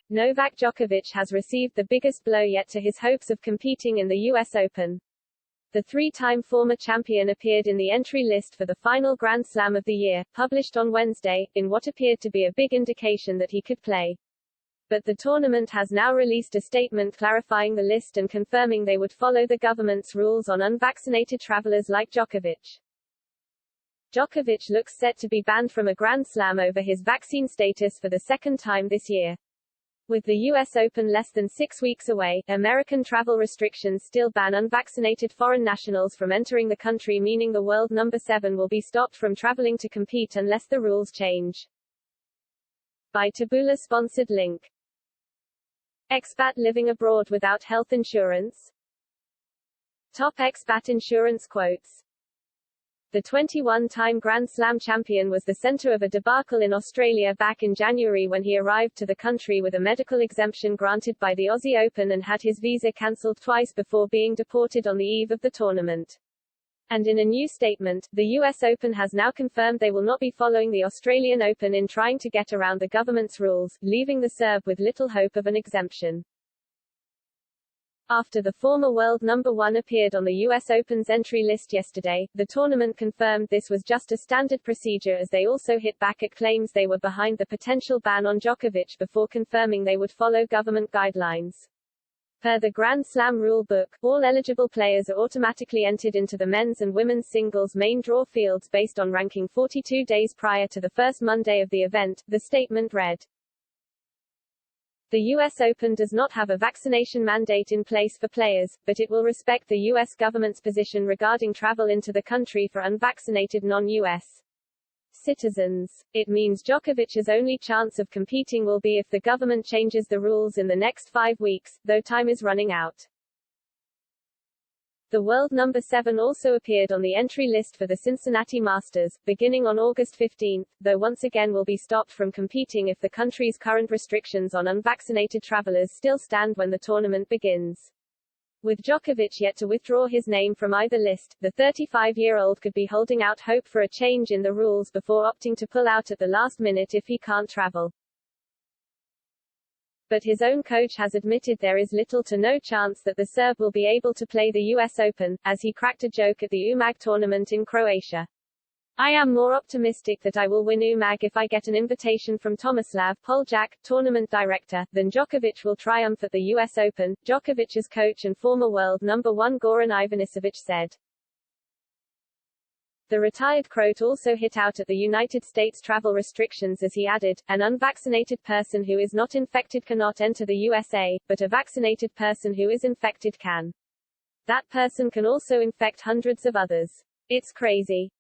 Novak Djokovic has received the biggest blow yet to his hopes of competing in the US Open. The three-time former champion appeared in the entry list for the final Grand Slam of the year, published on Wednesday, in what appeared to be a big indication that he could play. But the tournament has now released a statement clarifying the list and confirming they would follow the government's rules on unvaccinated travelers like Djokovic. Djokovic looks set to be banned from a Grand Slam over his vaccine status for the second time this year. With the US Open less than 6 weeks away, American travel restrictions still ban unvaccinated foreign nationals from entering the country, meaning the world number 7 will be stopped from traveling to compete unless the rules change. By Taboola sponsored link. Expat living abroad without health insurance? Top expat insurance quotes. The 21-time Grand Slam champion was the center of a debacle in Australia back in January when he arrived to the country with a medical exemption granted by the Aussie Open and had his visa cancelled twice before being deported on the eve of the tournament. And in a new statement, the US Open has now confirmed they will not be following the Australian Open in trying to get around the government's rules, leaving the Serb with little hope of an exemption. After the former world number 1 appeared on the US Open's entry list yesterday, the tournament confirmed this was just a standard procedure, as they also hit back at claims they were behind the potential ban on Djokovic before confirming they would follow government guidelines. Per the Grand Slam rulebook, all eligible players are automatically entered into the men's and women's singles main draw fields based on ranking 42 days prior to the first Monday of the event, the statement read. The US Open does not have a vaccination mandate in place for players, but it will respect the US government's position regarding travel into the country for unvaccinated non-US citizens. It means Djokovic's only chance of competing will be if the government changes the rules in the next 5 weeks, though time is running out. The world number 7 also appeared on the entry list for the Cincinnati Masters, beginning on August 15, though once again will be stopped from competing if the country's current restrictions on unvaccinated travelers still stand when the tournament begins. With Djokovic yet to withdraw his name from either list, the 35-year-old could be holding out hope for a change in the rules before opting to pull out at the last minute if he can't travel. But his own coach has admitted there is little to no chance that the Serb will be able to play the US Open, as he cracked a joke at the UMAG tournament in Croatia. I am more optimistic that I will win UMAG if I get an invitation from Tomislav Poljak, tournament director, than Djokovic will triumph at the US Open, Djokovic's coach and former world number 1 Goran Ivanisevic said. The retired Croat also hit out at the United States travel restrictions as he added, an unvaccinated person who is not infected cannot enter the USA, but a vaccinated person who is infected can. That person can also infect hundreds of others. It's crazy.